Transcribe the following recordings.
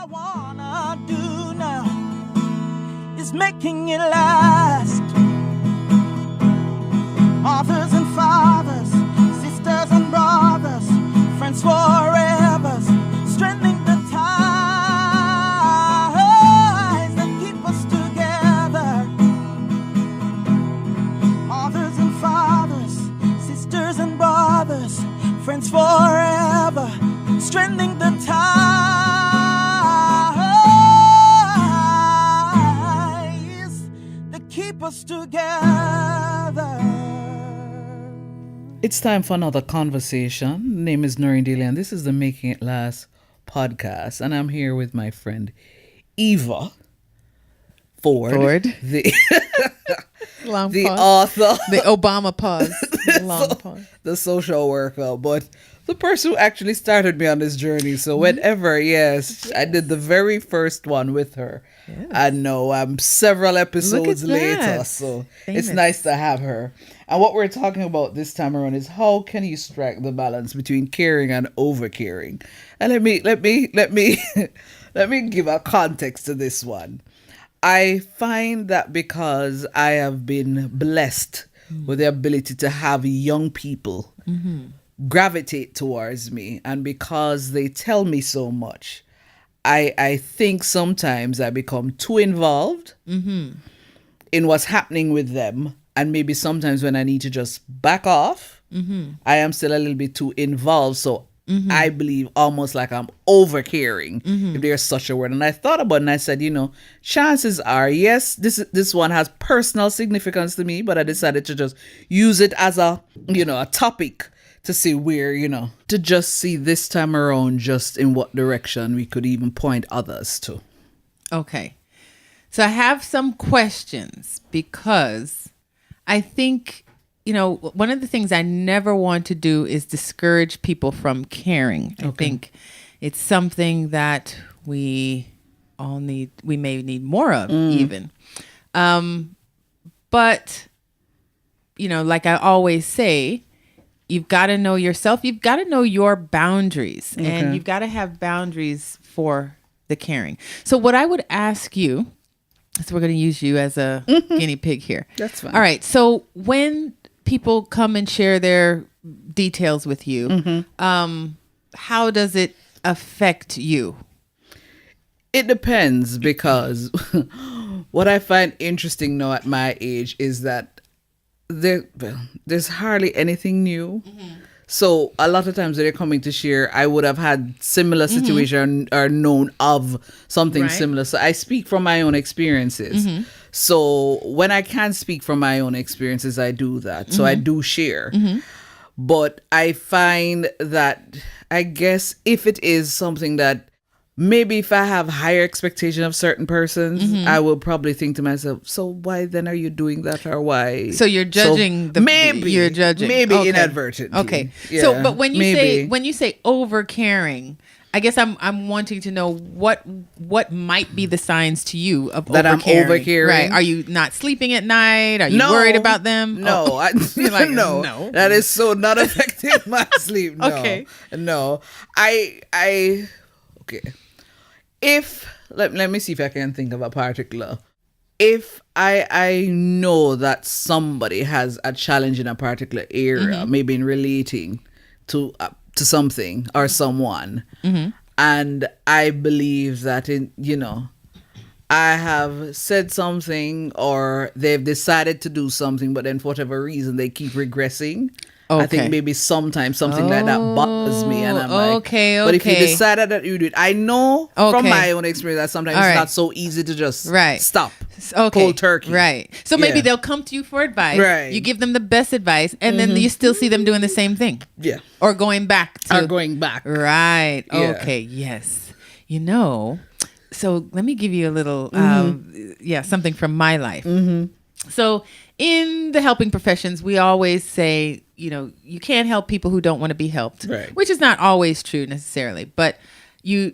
wanna do now is making it last. Mothers and fathers, sisters and brothers, friends forever, strengthening the ties that keep us together. Mothers and fathers, sisters and brothers, friends forever, strengthening the ties that keep us together. It's time for another conversation. Name is Noreen Daly, and this is the Making It Last podcast. And I'm here with my friend Eva Forde. The Long the pause. author, The Obama pause. The long pause. the social worker, but the person who actually started me on this journey. So whenever, yes, I did the very first one with her. Yes. And now I'm several episodes later. that. So Famous. it's nice to have her. And what we're talking about this time around is how can you strike the balance between caring and over caring? And let me let me give a context to this one. I find that because I have been blessed with the ability to have young people gravitate towards me, and because they tell me so much, I think sometimes I become too involved in what's happening with them, and maybe sometimes when I need to just back off, I am still a little bit too involved. So I believe almost like I'm over caring, if there's such a word. And I thought about it and I said, chances are, yes, this one has personal significance to me, but I decided to just use it as a topic to see where, to just see this time around just in what direction we could even point others to. Okay. So I have some questions because I think, one of the things I never want to do is discourage people from caring. I think it's something that we may need more of even. But, like I always say, you've got to know yourself. You've got to know your boundaries, and you've got to have boundaries for the caring. So what I would ask you, so we're going to use you as a guinea pig here. That's fine. All right. So when people come and share their details with you, how does it affect you? It depends, because what I find interesting now at my age is that there's hardly anything new. So a lot of times when they're coming to share, I would have had similar situation or known of something similar. So I speak from my own experiences. So when I can speak from my own experiences, I do that. So I do share. But I find that, I guess, if it is something that maybe if I have higher expectation of certain persons, I will probably think to myself, so why then are you doing that, or why? So you're judging you're judging. Maybe Okay. inadvertently. Okay. Yeah, So but when maybe. you say over caring, I guess I'm wanting to know what might be the signs to you of That I'm over-caring? Right. Are you not sleeping at night? Are you worried about them? No, Oh. You're like, no. That is so not affecting my sleep. No. Okay. No. Okay. If let me see if I can think of a particular. If I know that somebody has a challenge in a particular area, maybe in relating to something or someone, and I believe that I have said something or they've decided to do something, but then for whatever reason they keep regressing. I think maybe sometimes something like that bothers me, and I'm like, but if you decided that you do it, I know from my own experience that sometimes it's not so easy to just stop cold turkey. Right. So maybe they'll come to you for advice. Right. You give them the best advice, and then you still see them doing the same thing. Yeah. Or going back. Right. Yeah. Okay. Yes. So let me give you a little, something from my life. So in the helping professions, we always say, you can't help people who don't want to be helped, which is not always true necessarily, but you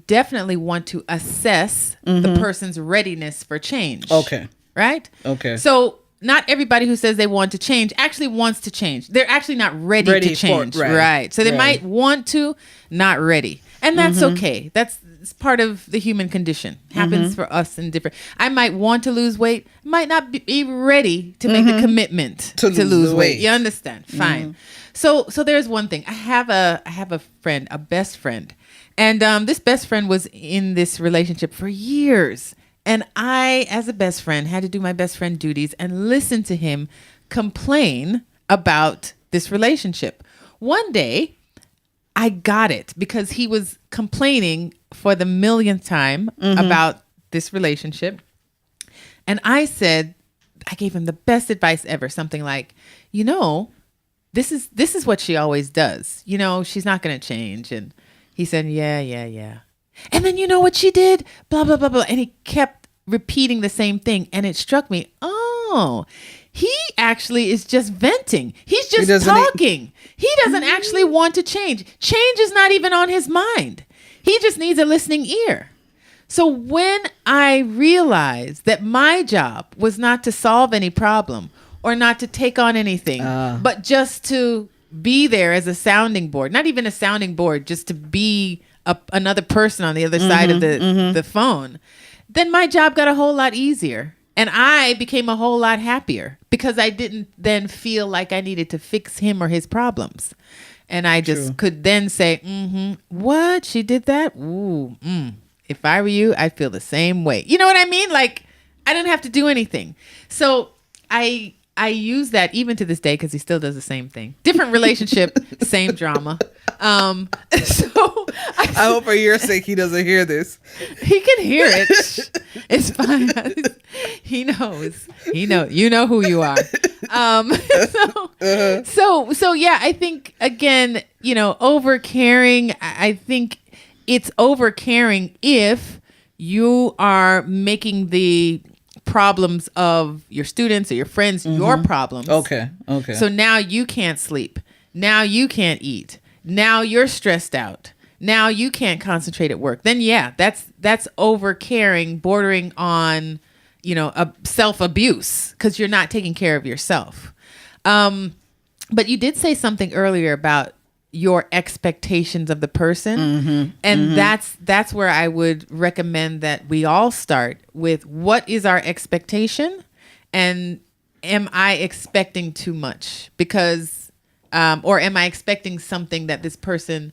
definitely want to assess the person's readiness for change. Okay. Right? Okay. So not everybody who says they want to change actually wants to change. They're actually not ready to change. Right. So they might want to, not ready. And that's okay. it's part of the human condition. Happens for us in different. I might want to lose weight, might not be ready to make the commitment to lose the weight. weight. You understand? Fine. So there's one thing. I have a friend, a best friend, and this best friend was in this relationship for years, and I, as a best friend, had to do my best friend duties and listen to him complain about this relationship. One day, I got it because he was complaining for the millionth time about this relationship. And I gave him the best advice ever. Something like, this is what she always does. She's not going to change. And he said, yeah. And then you know what she did? Blah, blah, blah, blah. And he kept repeating the same thing. And it struck me. Oh, he actually is just venting. He's just talking. He doesn't actually want to change. Change is not even on his mind. He just needs a listening ear. So when I realized that my job was not to solve any problem or not to take on anything, but just to be there as a sounding board, not even a sounding board, just to be another person on the other side of the phone, then my job got a whole lot easier. And I became a whole lot happier because I didn't then feel like I needed to fix him or his problems. And I just could then say, what? She did that? Ooh, if I were you, I'd feel the same way. You know what I mean? Like, I didn't have to do anything. So I use that even to this day because he still does the same thing. Different relationship, same drama. So I hope for your sake he doesn't hear this. He can hear it. It's fine. He knows. You know who you are. So yeah, I think again, over caring. I think it's over caring if you are making the problems of your students or your friends your problems. Okay. So now you can't sleep. Now you can't eat. Now you're stressed out. Now you can't concentrate at work. Then yeah, that's over caring, bordering on, a self-abuse because you're not taking care of yourself. But you did say something earlier about your expectations of the person. And that's where I would recommend that we all start with what is our expectation and am I expecting too much? Because or am I expecting something that this person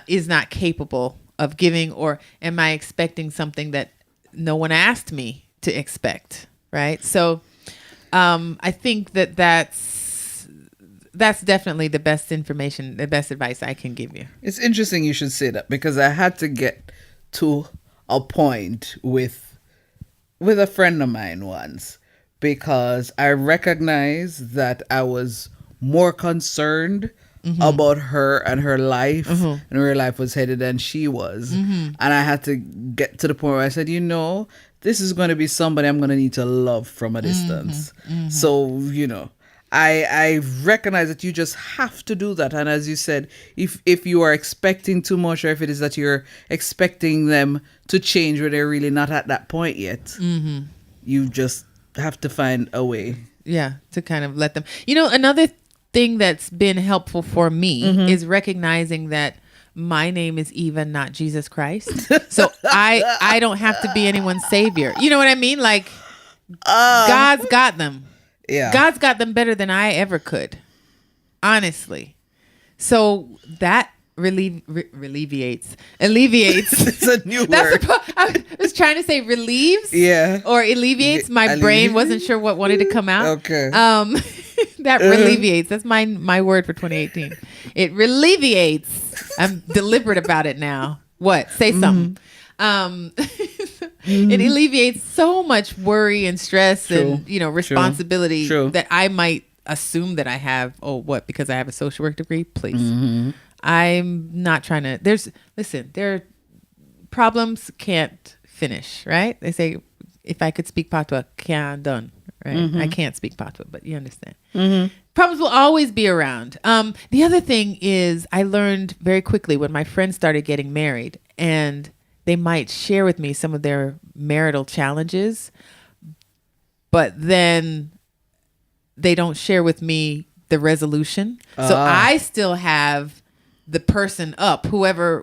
is not capable of giving, or am I expecting something that no one asked me to expect? Right. So I think that's definitely the best information, the best advice I can give you. It's interesting you should say that because I had to get to a point with a friend of mine once because I recognized that I was more concerned about her and her life and where her life was headed than she was. And I had to get to the point where I said, this is going to be somebody I'm going to need to love from a distance. So, I recognize that you just have to do that. And as you said, if you are expecting too much, or if it is that you're expecting them to change where they're really not at that point yet, you just have to find a way. Yeah, to kind of let them. Another thing that's been helpful for me is recognizing that my name is Eva, not Jesus Christ. So I don't have to be anyone's savior. You know what I mean? Like God's got them. Yeah. God's got them better than I ever could. Honestly. So that alleviates. It's a new word. I was trying to say relieves. Yeah. Or alleviates. My brain wasn't sure what wanted to come out. Okay. That alleviates. That's my word for 2018. It alleviates. I'm deliberate about it now. What? Say something. It alleviates so much worry and stress and responsibility that I might assume that I have. Oh, what? Because I have a social work degree? Please. I'm not trying to. Their problems can't finish, right? They say, if I could speak Patois, can't done, right? I can't speak Patois, but you understand. Problems will always be around. The other thing is I learned very quickly when my friends started getting married, and they might share with me some of their marital challenges, but then they don't share with me the resolution. So I still have the person up, whoever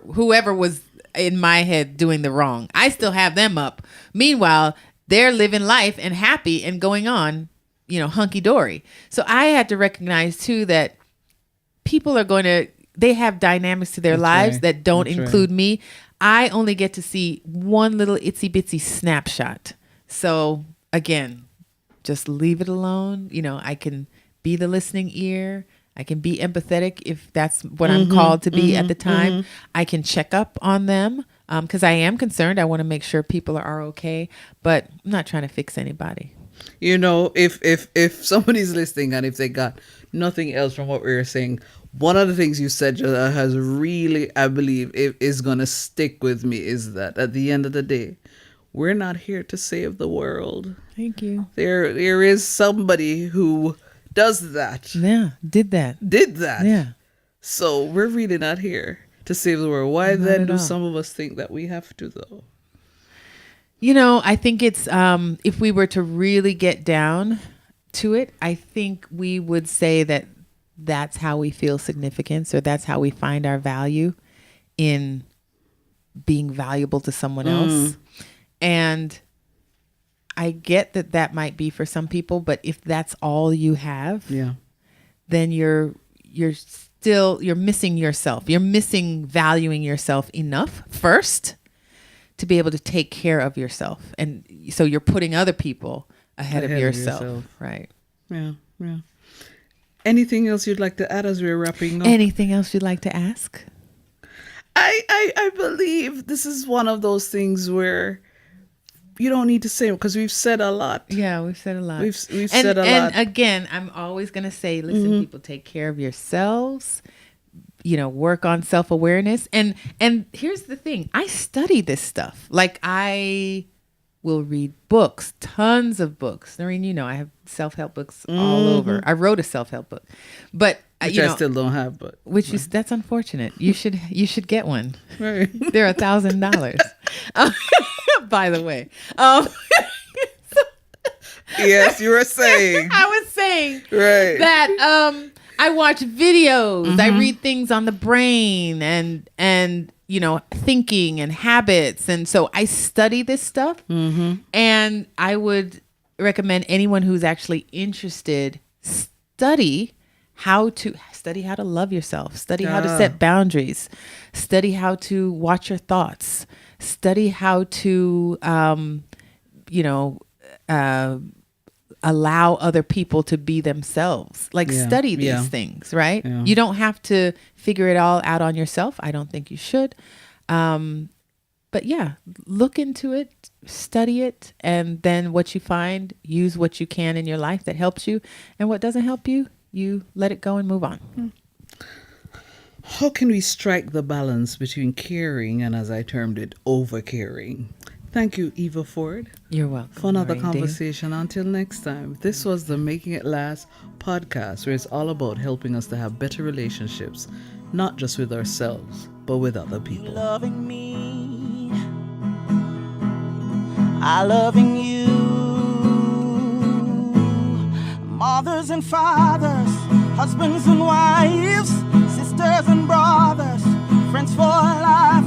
was in my head doing the wrong. I still have them up. Meanwhile, they're living life and happy and going on, hunky dory. So I had to recognize too that people they have dynamics to their lives that don't include me. I only get to see one little itsy bitsy snapshot. So again, just leave it alone. I can be the listening ear. I can be empathetic if that's what I'm called to be at the time. I can check up on them because I am concerned. I want to make sure people are okay, but I'm not trying to fix anybody. If somebody's listening and if they got nothing else from what we were saying, one of the things you said that has really, I believe, is going to stick with me is that at the end of the day, we're not here to save the world. Thank you. There is somebody who does that. Yeah, did that. Yeah. So we're really not here to save the world. Why Not then at do all. some of us think that we have to, though? I think it's if we were to really get down to it, I think we would say that that's how we feel significance, or that's how we find our value in being valuable to someone else. And I get that might be for some people, but if that's all you have, then you're missing yourself. You're missing valuing yourself enough first to be able to take care of yourself. And so you're putting other people ahead of yourself. Right. Yeah. Anything else you'd like to add as we're wrapping up? Anything else you'd like to ask? I believe this is one of those things where you don't need to say it because we've said a lot. Yeah, we've said a lot. We've said a lot. And again, I'm always going to say, listen, people, take care of yourselves. Work on self-awareness. And here's the thing. I study this stuff. Like, I will read books, tons of books. Noreen, I have self-help books all over. I wrote a self-help book, but Which I still don't have, but that's unfortunate. You should get one. right. They're $1,000. By the way. Yes, you were saying. I was saying right. that I watch videos. I read things on the brain and thinking and habits. And so I study this stuff. And I would recommend anyone who's actually interested, study how to love yourself, study how to set boundaries, study how to watch your thoughts, study how to, allow other people to be themselves. Study these things, right? Yeah. You don't have to figure it all out on yourself. I don't think you should. But yeah, look into it, study it, and then what you find, use what you can in your life that helps you. And what doesn't help you, you let it go and move on. How can we strike the balance between caring and, as I termed it, over-caring? Thank you, Eva Forde. You're welcome. For another Maureen. conversation. Until next time, this was the Making It Last podcast, where it's all about helping us to have better relationships, not just with ourselves, but with other people. Loving me, I loving you. Mothers and fathers, husbands and wives, sisters and brothers, friends for life.